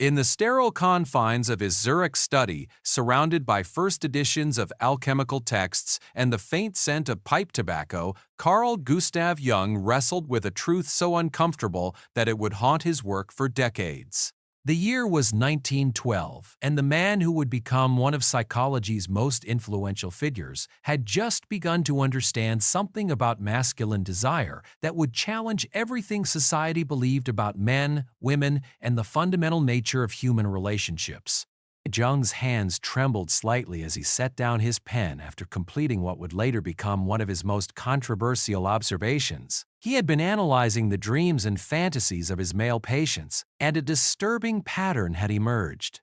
In the sterile confines of his Zurich study, surrounded by first editions of alchemical texts and the faint scent of pipe tobacco, Carl Gustav Jung wrestled with a truth so uncomfortable that it would haunt his work for decades. The year was 1912, and the man who would become one of psychology's most influential figures had just begun to understand something about masculine desire that would challenge everything society believed about men, women, and the fundamental nature of human relationships. Jung's hands trembled slightly as he set down his pen after completing what would later become one of his most controversial observations. He had been analyzing the dreams and fantasies of his male patients, and a disturbing pattern had emerged.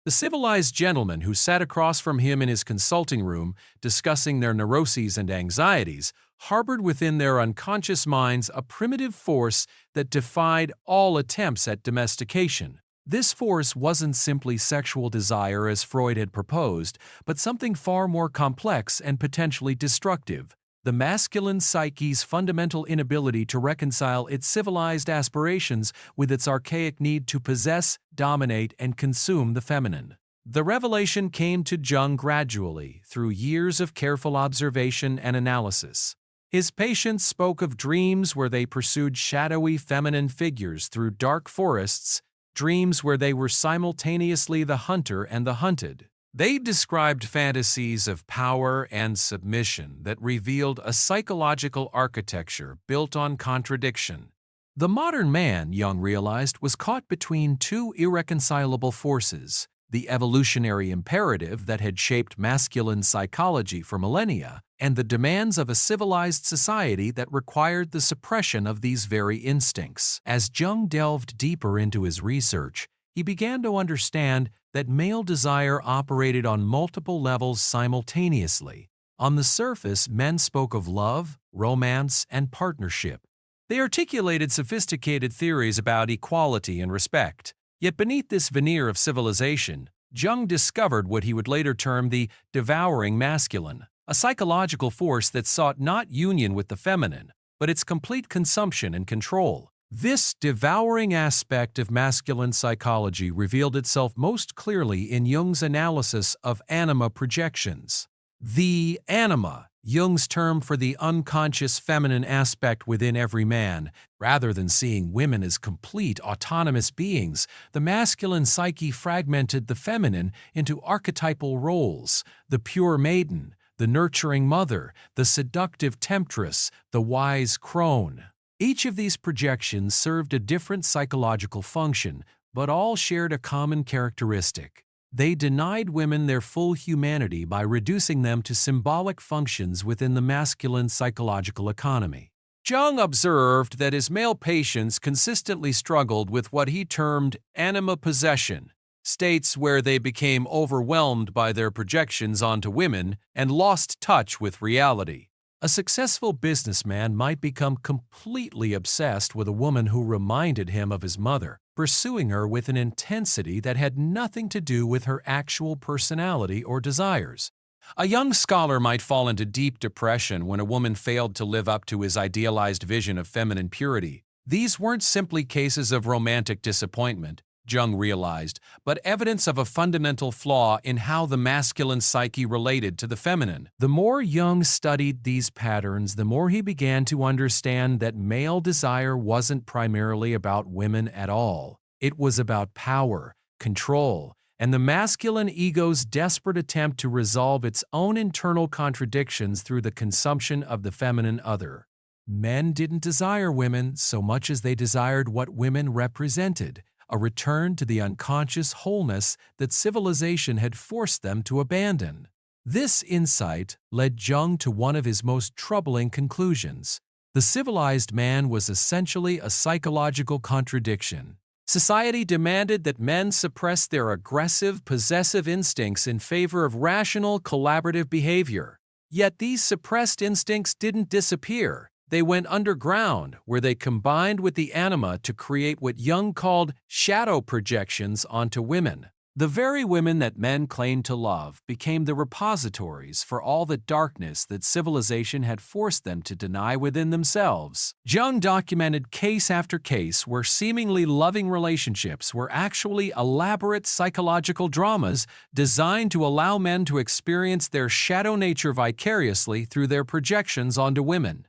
The civilized gentlemen who sat across from him in his consulting room, discussing their neuroses and anxieties, harbored within their unconscious minds a primitive force that defied all attempts at domestication. This force wasn't simply sexual desire as Freud had proposed, but something far more complex and potentially destructive: the masculine psyche's fundamental inability to reconcile its civilized aspirations with its archaic need to possess, dominate, and consume the feminine. The revelation came to Jung gradually, through years of careful observation and analysis. His patients spoke of dreams where they pursued shadowy feminine figures through dark forests, dreams where they were simultaneously the hunter and the hunted. They described fantasies of power and submission that revealed a psychological architecture built on contradiction. The modern man, Jung realized, was caught between two irreconcilable forces: the evolutionary imperative that had shaped masculine psychology for millennia, and the demands of a civilized society that required the suppression of these very instincts. As Jung delved deeper into his research, he began to understand that male desire operated on multiple levels simultaneously. On the surface, men spoke of love, romance, and partnership. They articulated sophisticated theories about equality and respect. Yet beneath this veneer of civilization, Jung discovered what he would later term the devouring masculine, a psychological force that sought not union with the feminine, but its complete consumption and control. This devouring aspect of masculine psychology revealed itself most clearly in Jung's analysis of anima projections. The anima, Jung's term for the unconscious feminine aspect within every man. Rather than seeing women as complete, autonomous beings, the masculine psyche fragmented the feminine into archetypal roles: the pure maiden, the nurturing mother, the seductive temptress, the wise crone. Each of these projections served a different psychological function, but all shared a common characteristic. They denied women their full humanity by reducing them to symbolic functions within the masculine psychological economy. Jung observed that his male patients consistently struggled with what he termed anima possession, states where they became overwhelmed by their projections onto women and lost touch with reality. A successful businessman might become completely obsessed with a woman who reminded him of his mother, pursuing her with an intensity that had nothing to do with her actual personality or desires. A young scholar might fall into deep depression when a woman failed to live up to his idealized vision of feminine purity. These weren't simply cases of romantic disappointment, Jung realized, but evidence of a fundamental flaw in how the masculine psyche related to the feminine. The more Jung studied these patterns, the more he began to understand that male desire wasn't primarily about women at all. It was about power, control, and the masculine ego's desperate attempt to resolve its own internal contradictions through the consumption of the feminine other. Men didn't desire women so much as they desired what women represented: a return to the unconscious wholeness that civilization had forced them to abandon. This insight led Jung to one of his most troubling conclusions. The civilized man was essentially a psychological contradiction. Society demanded that men suppress their aggressive, possessive instincts in favor of rational, collaborative behavior. Yet these suppressed instincts didn't disappear. They went underground, where they combined with the anima to create what Jung called shadow projections onto women. The very women that men claimed to love became the repositories for all the darkness that civilization had forced them to deny within themselves. Jung documented case after case where seemingly loving relationships were actually elaborate psychological dramas designed to allow men to experience their shadow nature vicariously through their projections onto women.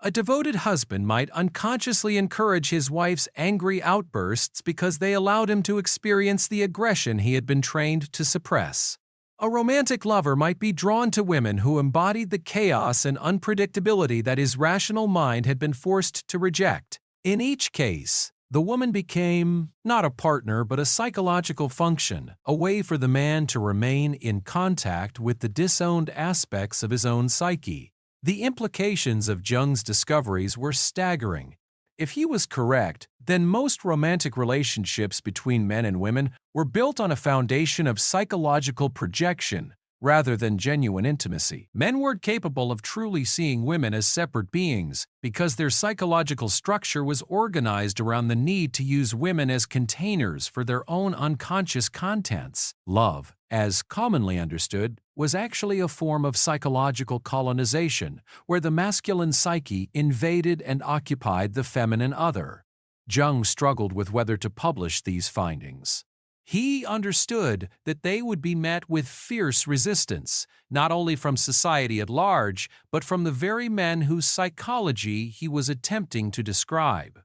A devoted husband might unconsciously encourage his wife's angry outbursts because they allowed him to experience the aggression he had been trained to suppress. A romantic lover might be drawn to women who embodied the chaos and unpredictability that his rational mind had been forced to reject. In each case, the woman became not a partner but a psychological function, a way for the man to remain in contact with the disowned aspects of his own psyche. The implications of Jung's discoveries were staggering. If he was correct, then most romantic relationships between men and women were built on a foundation of psychological projection rather than genuine intimacy. Men weren't capable of truly seeing women as separate beings because their psychological structure was organized around the need to use women as containers for their own unconscious contents. Love, as commonly understood, was actually a form of psychological colonization where the masculine psyche invaded and occupied the feminine other. Jung struggled with whether to publish these findings. He understood that they would be met with fierce resistance, not only from society at large, but from the very men whose psychology he was attempting to describe.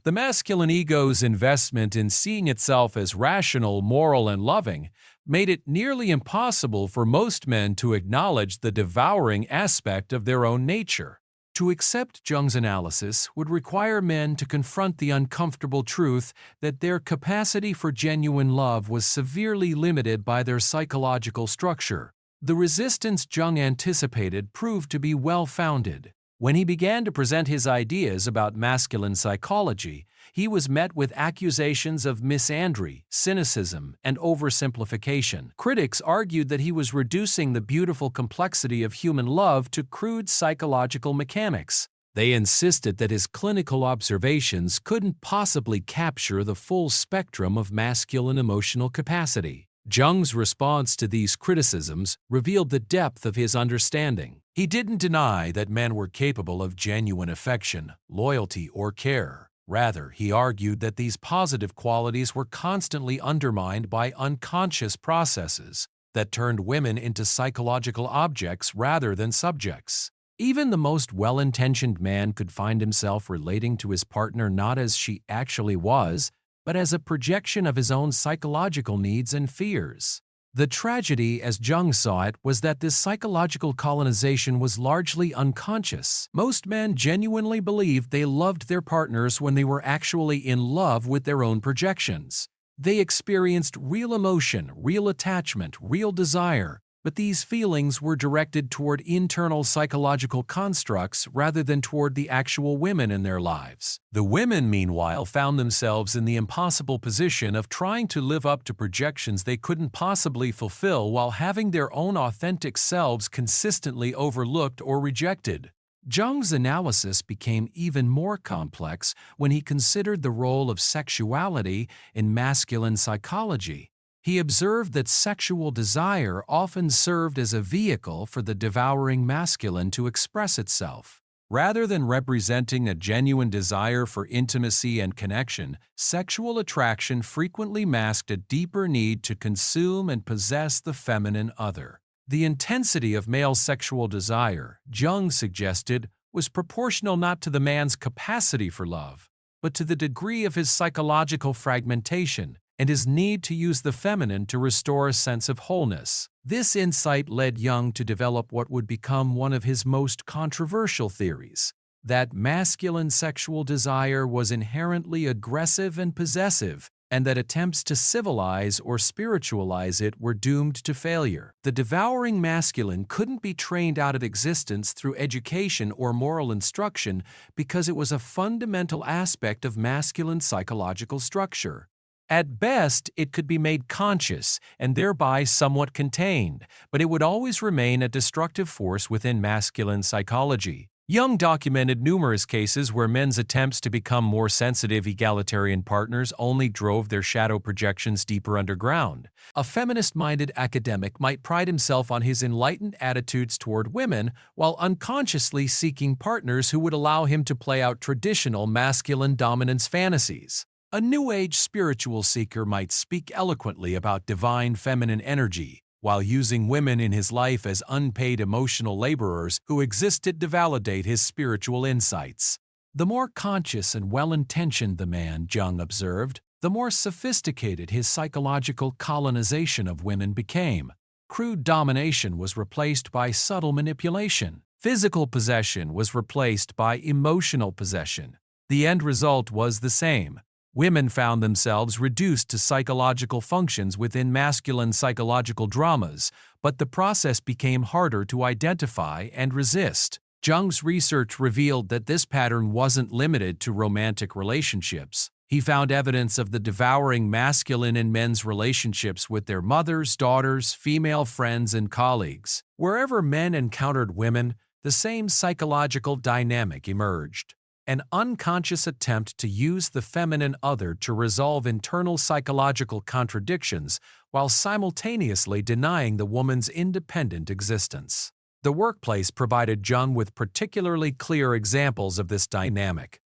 The masculine ego's investment in seeing itself as rational, moral, and loving made it nearly impossible for most men to acknowledge the devouring aspect of their own nature. To accept Jung's analysis would require men to confront the uncomfortable truth that their capacity for genuine love was severely limited by their psychological structure. The resistance Jung anticipated proved to be well-founded. When he began to present his ideas about masculine psychology, he was met with accusations of misandry, cynicism, and oversimplification. Critics argued that he was reducing the beautiful complexity of human love to crude psychological mechanics. They insisted that his clinical observations couldn't possibly capture the full spectrum of masculine emotional capacity. Jung's response to these criticisms revealed the depth of his understanding. He didn't deny that men were capable of genuine affection, loyalty, or care. Rather, he argued that these positive qualities were constantly undermined by unconscious processes that turned women into psychological objects rather than subjects. Even the most well-intentioned man could find himself relating to his partner not as she actually was, but as a projection of his own psychological needs and fears. The tragedy, as Jung saw it, was that this psychological colonization was largely unconscious. Most men genuinely believed they loved their partners when they were actually in love with their own projections. They experienced real emotion, real attachment, real desire, but these feelings were directed toward internal psychological constructs rather than toward the actual women in their lives. The women, meanwhile, found themselves in the impossible position of trying to live up to projections they couldn't possibly fulfill while having their own authentic selves consistently overlooked or rejected. Jung's analysis became even more complex when he considered the role of sexuality in masculine psychology. He observed that sexual desire often served as a vehicle for the devouring masculine to express itself. Rather than representing a genuine desire for intimacy and connection, sexual attraction frequently masked a deeper need to consume and possess the feminine other. The intensity of male sexual desire, Jung suggested, was proportional not to the man's capacity for love, but to the degree of his psychological fragmentation and his need to use the feminine to restore a sense of wholeness. This insight led Jung to develop what would become one of his most controversial theories, that masculine sexual desire was inherently aggressive and possessive, and that attempts to civilize or spiritualize it were doomed to failure. The devouring masculine couldn't be trained out of existence through education or moral instruction because it was a fundamental aspect of masculine psychological structure. At best, it could be made conscious and thereby somewhat contained, but it would always remain a destructive force within masculine psychology. Jung documented numerous cases where men's attempts to become more sensitive egalitarian partners only drove their shadow projections deeper underground. A feminist-minded academic might pride himself on his enlightened attitudes toward women while unconsciously seeking partners who would allow him to play out traditional masculine dominance fantasies. A New Age spiritual seeker might speak eloquently about divine feminine energy, while using women in his life as unpaid emotional laborers who existed to validate his spiritual insights. The more conscious and well-intentioned the man, Jung observed, the more sophisticated his psychological colonization of women became. Crude domination was replaced by subtle manipulation. Physical possession was replaced by emotional possession. The end result was the same. Women found themselves reduced to psychological functions within masculine psychological dramas, but the process became harder to identify and resist. Jung's research revealed that this pattern wasn't limited to romantic relationships. He found evidence of the devouring masculine in men's relationships with their mothers, daughters, female friends, and colleagues. Wherever men encountered women, the same psychological dynamic emerged. An unconscious attempt to use the feminine other to resolve internal psychological contradictions while simultaneously denying the woman's independent existence. The workplace provided Jung with particularly clear examples of this dynamic.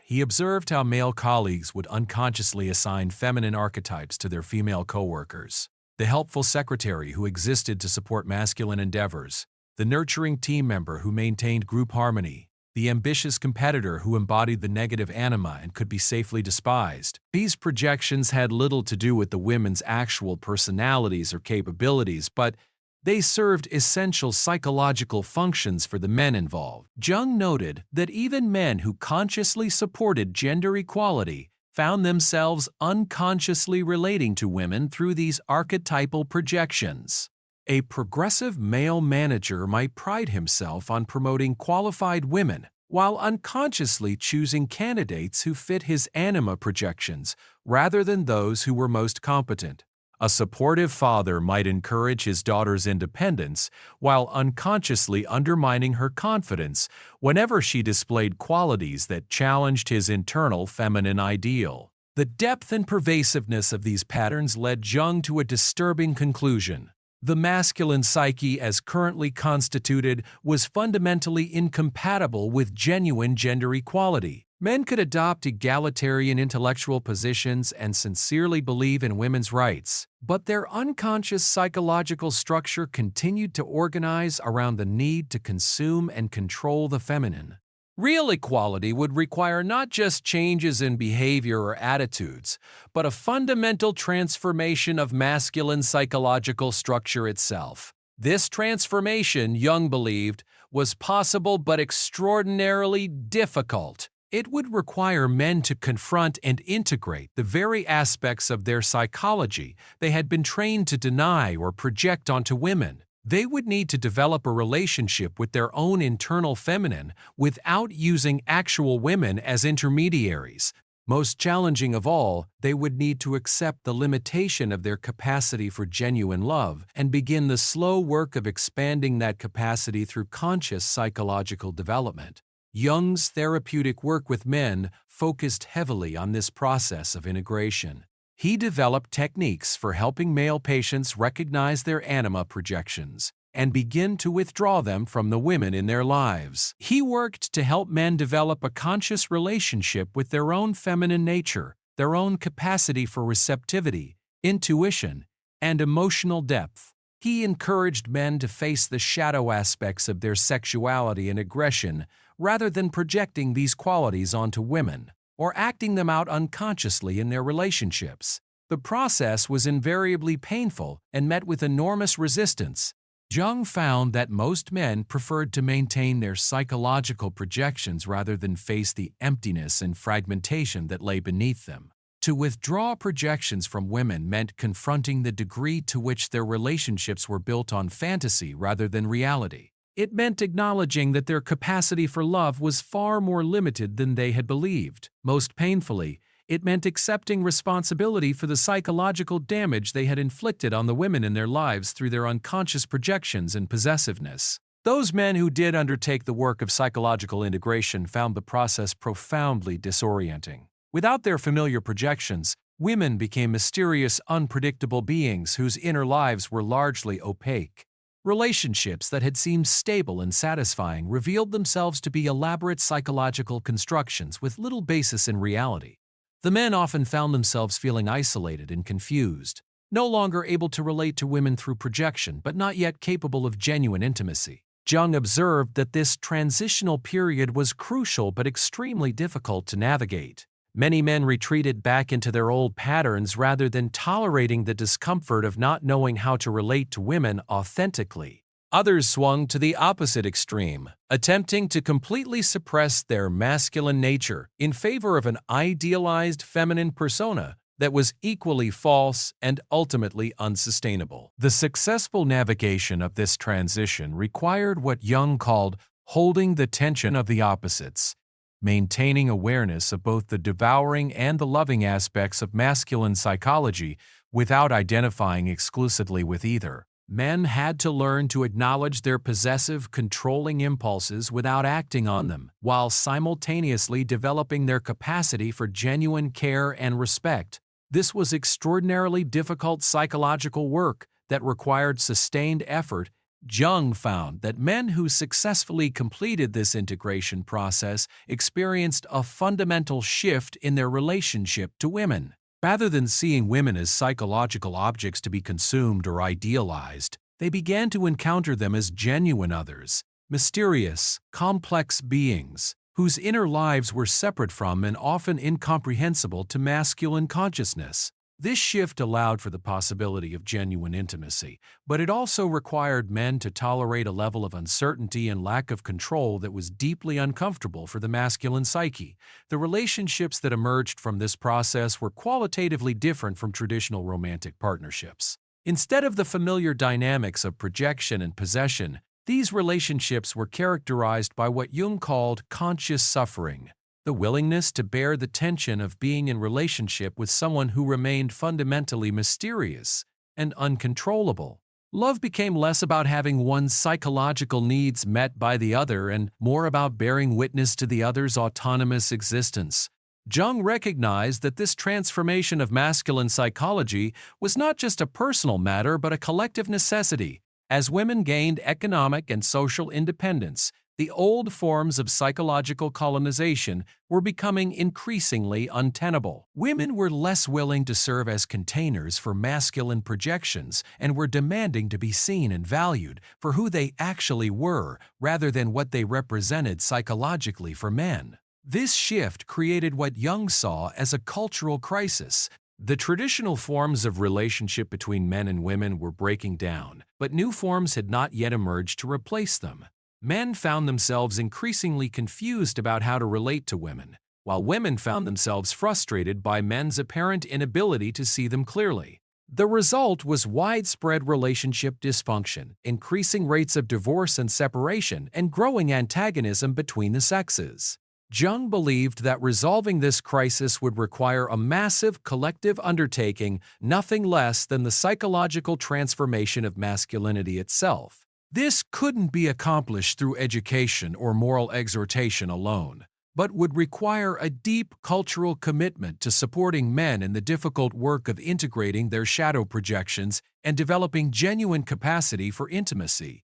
He observed how male colleagues would unconsciously assign feminine archetypes to their female coworkers. The helpful secretary who existed to support masculine endeavors, the nurturing team member who maintained group harmony, the ambitious competitor who embodied the negative anima and could be safely despised. These projections had little to do with the women's actual personalities or capabilities, but they served essential psychological functions for the men involved. Jung noted that even men who consciously supported gender equality found themselves unconsciously relating to women through these archetypal projections. A progressive male manager might pride himself on promoting qualified women, while unconsciously choosing candidates who fit his anima projections rather than those who were most competent. A supportive father might encourage his daughter's independence while unconsciously undermining her confidence whenever she displayed qualities that challenged his internal feminine ideal. The depth and pervasiveness of these patterns led Jung to a disturbing conclusion. The masculine psyche as currently constituted was fundamentally incompatible with genuine gender equality. Men could adopt egalitarian intellectual positions and sincerely believe in women's rights, but their unconscious psychological structure continued to organize around the need to consume and control the feminine. Real equality would require not just changes in behavior or attitudes, but a fundamental transformation of masculine psychological structure itself. This transformation, Jung believed, was possible but extraordinarily difficult. It would require men to confront and integrate the very aspects of their psychology they had been trained to deny or project onto women. They would need to develop a relationship with their own internal feminine without using actual women as intermediaries. Most challenging of all, they would need to accept the limitation of their capacity for genuine love and begin the slow work of expanding that capacity through conscious psychological development. Jung's therapeutic work with men focused heavily on this process of integration. He developed techniques for helping male patients recognize their anima projections and begin to withdraw them from the women in their lives. He worked to help men develop a conscious relationship with their own feminine nature, their own capacity for receptivity, intuition, and emotional depth. He encouraged men to face the shadow aspects of their sexuality and aggression rather than projecting these qualities onto women or acting them out unconsciously in their relationships. The process was invariably painful and met with enormous resistance. Jung found that most men preferred to maintain their psychological projections rather than face the emptiness and fragmentation that lay beneath them. To withdraw projections from women meant confronting the degree to which their relationships were built on fantasy rather than reality. It meant acknowledging that their capacity for love was far more limited than they had believed. Most painfully, it meant accepting responsibility for the psychological damage they had inflicted on the women in their lives through their unconscious projections and possessiveness. Those men who did undertake the work of psychological integration found the process profoundly disorienting. Without their familiar projections, women became mysterious, unpredictable beings whose inner lives were largely opaque. Relationships that had seemed stable and satisfying revealed themselves to be elaborate psychological constructions with little basis in reality. The men often found themselves feeling isolated and confused, no longer able to relate to women through projection but not yet capable of genuine intimacy. Jung observed that this transitional period was crucial but extremely difficult to navigate. Many men retreated back into their old patterns rather than tolerating the discomfort of not knowing how to relate to women authentically. Others swung to the opposite extreme, attempting to completely suppress their masculine nature in favor of an idealized feminine persona that was equally false and ultimately unsustainable. The successful navigation of this transition required what Jung called holding the tension of the opposites, maintaining awareness of both the devouring and the loving aspects of masculine psychology without identifying exclusively with either. Men had to learn to acknowledge their possessive, controlling impulses without acting on them, while simultaneously developing their capacity for genuine care and respect. This was extraordinarily difficult psychological work that required sustained effort. Jung found that men who successfully completed this integration process experienced a fundamental shift in their relationship to women. Rather than seeing women as psychological objects to be consumed or idealized, they began to encounter them as genuine others, mysterious, complex beings, whose inner lives were separate from and often incomprehensible to masculine consciousness. This shift allowed for the possibility of genuine intimacy, but it also required men to tolerate a level of uncertainty and lack of control that was deeply uncomfortable for the masculine psyche. The relationships that emerged from this process were qualitatively different from traditional romantic partnerships. Instead of the familiar dynamics of projection and possession, these relationships were characterized by what Jung called conscious suffering, the willingness to bear the tension of being in relationship with someone who remained fundamentally mysterious and uncontrollable. Love became less about having one's psychological needs met by the other and more about bearing witness to the other's autonomous existence. Jung recognized that this transformation of masculine psychology was not just a personal matter but a collective necessity. As women gained economic and social independence, the old forms of psychological colonization were becoming increasingly untenable. Women were less willing to serve as containers for masculine projections and were demanding to be seen and valued for who they actually were rather than what they represented psychologically for men. This shift created what Jung saw as a cultural crisis. The traditional forms of relationship between men and women were breaking down, but new forms had not yet emerged to replace them. Men found themselves increasingly confused about how to relate to women, while women found themselves frustrated by men's apparent inability to see them clearly. The result was widespread relationship dysfunction, increasing rates of divorce and separation, and growing antagonism between the sexes. Jung believed that resolving this crisis would require a massive collective undertaking, nothing less than the psychological transformation of masculinity itself. This couldn't be accomplished through education or moral exhortation alone, but would require a deep cultural commitment to supporting men in the difficult work of integrating their shadow projections and developing genuine capacity for intimacy.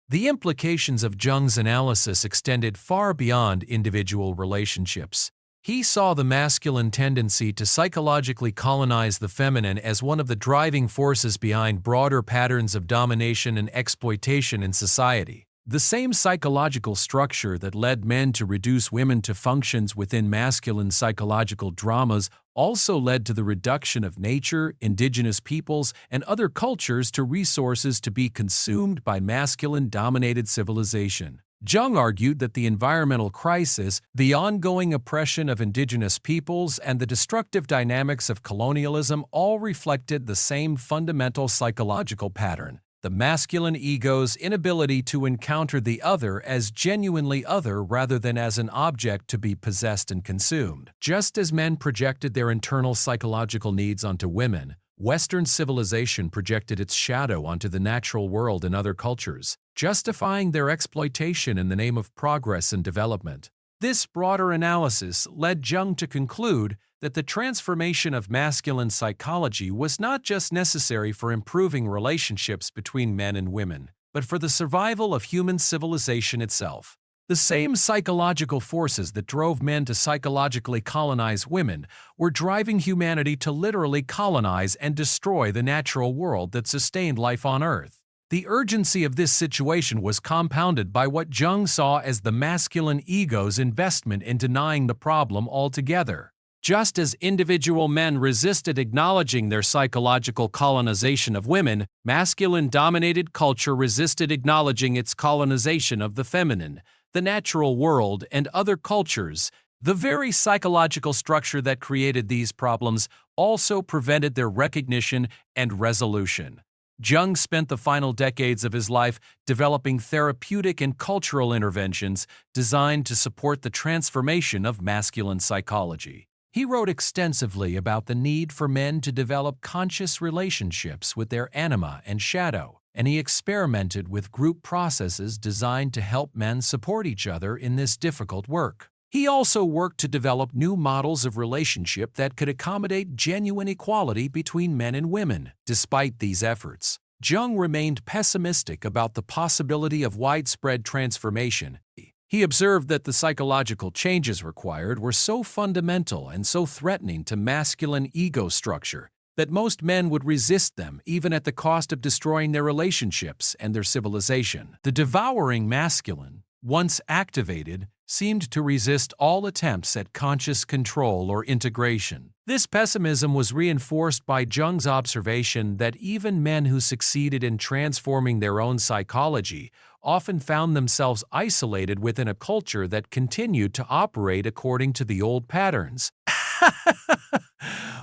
The implications of Jung's analysis extended far beyond individual relationships. He saw the masculine tendency to psychologically colonize the feminine as one of the driving forces behind broader patterns of domination and exploitation in society. The same psychological structure that led men to reduce women to functions within masculine psychological dramas also led to the reduction of nature, indigenous peoples, and other cultures to resources to be consumed by masculine-dominated civilization. Jung argued that the environmental crisis, the ongoing oppression of indigenous peoples, and the destructive dynamics of colonialism all reflected the same fundamental psychological pattern: the masculine ego's inability to encounter the other as genuinely other rather than as an object to be possessed and consumed. Just as men projected their internal psychological needs onto women, Western civilization projected its shadow onto the natural world in other cultures. justifying their exploitation in the name of progress and development. This broader analysis led Jung to conclude that the transformation of masculine psychology was not just necessary for improving relationships between men and women, but for the survival of human civilization itself. The same psychological forces that drove men to psychologically colonize women were driving humanity to literally colonize and destroy the natural world that sustained life on Earth. The urgency of this situation was compounded by what Jung saw as the masculine ego's investment in denying the problem altogether. Just as individual men resisted acknowledging their psychological colonization of women, masculine-dominated culture resisted acknowledging its colonization of the feminine, the natural world, and other cultures. The very psychological structure that created these problems also prevented their recognition and resolution. Jung spent the final decades of his life developing therapeutic and cultural interventions designed to support the transformation of masculine psychology. He wrote extensively about the need for men to develop conscious relationships with their anima and shadow, and he experimented with group processes designed to help men support each other in this difficult work. He also worked to develop new models of relationship that could accommodate genuine equality between men and women. Despite these efforts, Jung remained pessimistic about the possibility of widespread transformation. He observed that the psychological changes required were so fundamental and so threatening to masculine ego structure that most men would resist them even at the cost of destroying their relationships and their civilization. The devouring masculine, once activated, seemed to resist all attempts at conscious control or integration. This pessimism was reinforced by Jung's observation that even men who succeeded in transforming their own psychology often found themselves isolated within a culture that continued to operate according to the old patterns.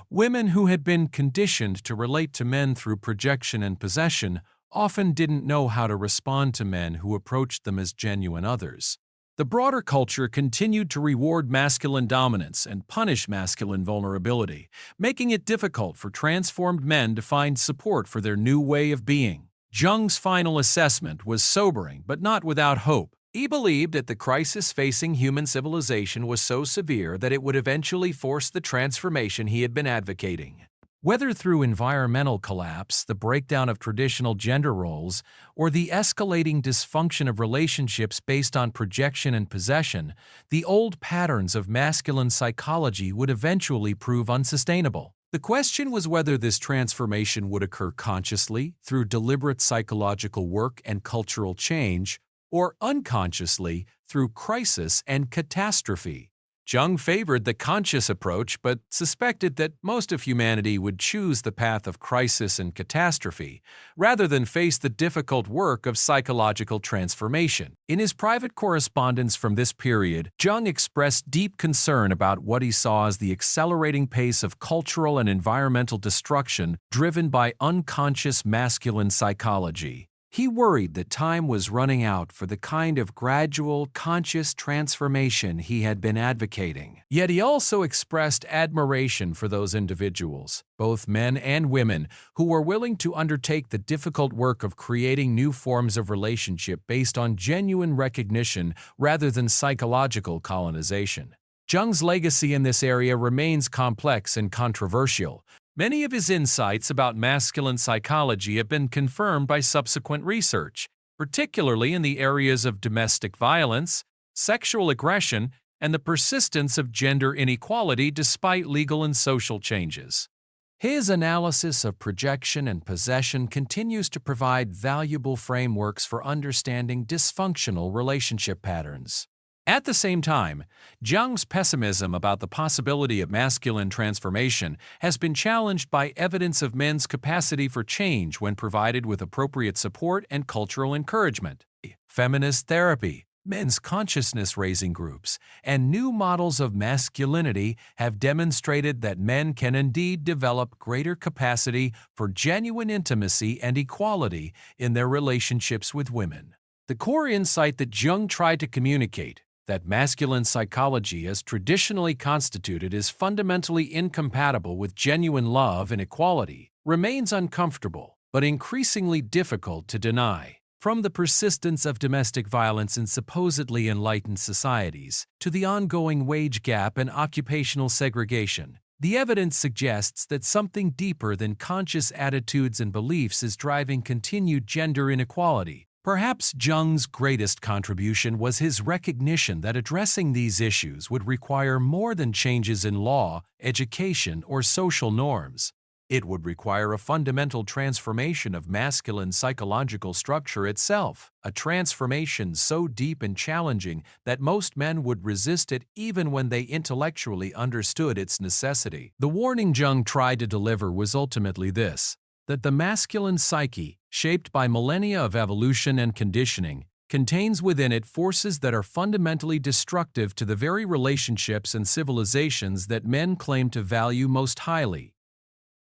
Women who had been conditioned to relate to men through projection and possession often didn't know how to respond to men who approached them as genuine others. The broader culture continued to reward masculine dominance and punish masculine vulnerability, making it difficult for transformed men to find support for their new way of being. Jung's final assessment was sobering but not without hope. He believed that the crisis facing human civilization was so severe that it would eventually force the transformation he had been advocating. Whether through environmental collapse, the breakdown of traditional gender roles, or the escalating dysfunction of relationships based on projection and possession, the old patterns of masculine psychology would eventually prove unsustainable. The question was whether this transformation would occur consciously, through deliberate psychological work and cultural change, or unconsciously, through crisis and catastrophe. Jung favored the conscious approach but suspected that most of humanity would choose the path of crisis and catastrophe rather than face the difficult work of psychological transformation. In his private correspondence from this period, Jung expressed deep concern about what he saw as the accelerating pace of cultural and environmental destruction driven by unconscious masculine psychology. He worried that time was running out for the kind of gradual, conscious transformation he had been advocating. Yet he also expressed admiration for those individuals, both men and women, who were willing to undertake the difficult work of creating new forms of relationship based on genuine recognition rather than psychological colonization. Jung's legacy in this area remains complex and controversial. Many of his insights about masculine psychology have been confirmed by subsequent research, particularly in the areas of domestic violence, sexual aggression, and the persistence of gender inequality despite legal and social changes. His analysis of projection and possession continues to provide valuable frameworks for understanding dysfunctional relationship patterns. At the same time, Jung's pessimism about the possibility of masculine transformation has been challenged by evidence of men's capacity for change when provided with appropriate support and cultural encouragement. Feminist therapy, men's consciousness-raising groups, and new models of masculinity have demonstrated that men can indeed develop greater capacity for genuine intimacy and equality in their relationships with women. The core insight that Jung tried to communicate, that masculine psychology as traditionally constituted is fundamentally incompatible with genuine love and equality, remains uncomfortable, but increasingly difficult to deny. From the persistence of domestic violence in supposedly enlightened societies to the ongoing wage gap and occupational segregation, the evidence suggests that something deeper than conscious attitudes and beliefs is driving continued gender inequality. Perhaps Jung's greatest contribution was his recognition that addressing these issues would require more than changes in law, education, or social norms. It would require a fundamental transformation of masculine psychological structure itself, a transformation so deep and challenging that most men would resist it even when they intellectually understood its necessity. The warning Jung tried to deliver was ultimately this: that the masculine psyche, shaped by millennia of evolution and conditioning, contains within it forces that are fundamentally destructive to the very relationships and civilizations that men claim to value most highly.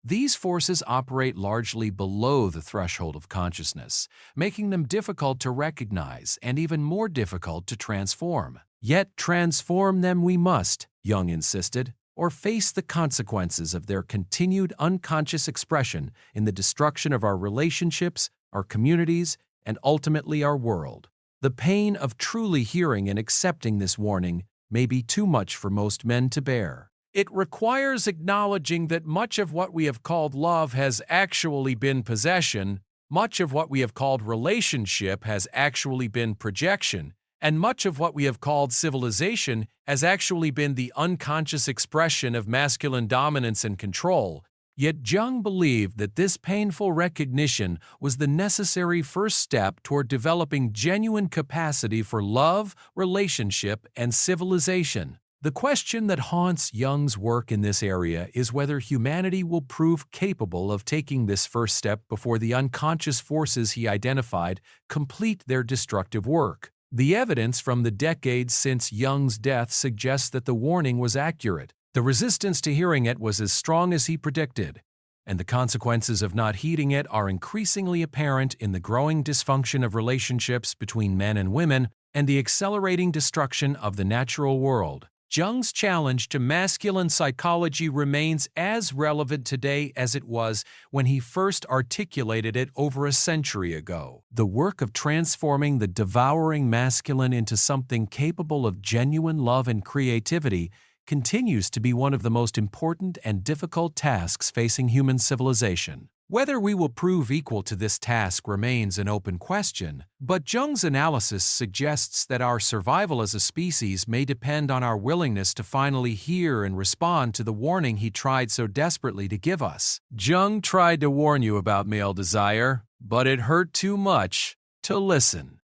These forces operate largely below the threshold of consciousness, making them difficult to recognize and even more difficult to transform. Yet transform them we must, Jung insisted, or face the consequences of their continued unconscious expression in the destruction of our relationships, our communities, and ultimately our world. The pain of truly hearing and accepting this warning may be too much for most men to bear. It requires acknowledging that much of what we have called love has actually been possession, much of what we have called relationship has actually been projection, and much of what we have called civilization has actually been the unconscious expression of masculine dominance and control. Yet Jung believed that this painful recognition was the necessary first step toward developing genuine capacity for love, relationship, and civilization. The question that haunts Jung's work in this area is whether humanity will prove capable of taking this first step before the unconscious forces he identified complete their destructive work. The evidence from the decades since Jung's death suggests that the warning was accurate. The resistance to hearing it was as strong as he predicted, and the consequences of not heeding it are increasingly apparent in the growing dysfunction of relationships between men and women and the accelerating destruction of the natural world. Jung's challenge to masculine psychology remains as relevant today as it was when he first articulated it over a century ago. The work of transforming the devouring masculine into something capable of genuine love and creativity continues to be one of the most important and difficult tasks facing human civilization. Whether we will prove equal to this task remains an open question, but Jung's analysis suggests that our survival as a species may depend on our willingness to finally hear and respond to the warning he tried so desperately to give us. Jung tried to warn you about male desire, but it hurt too much to listen.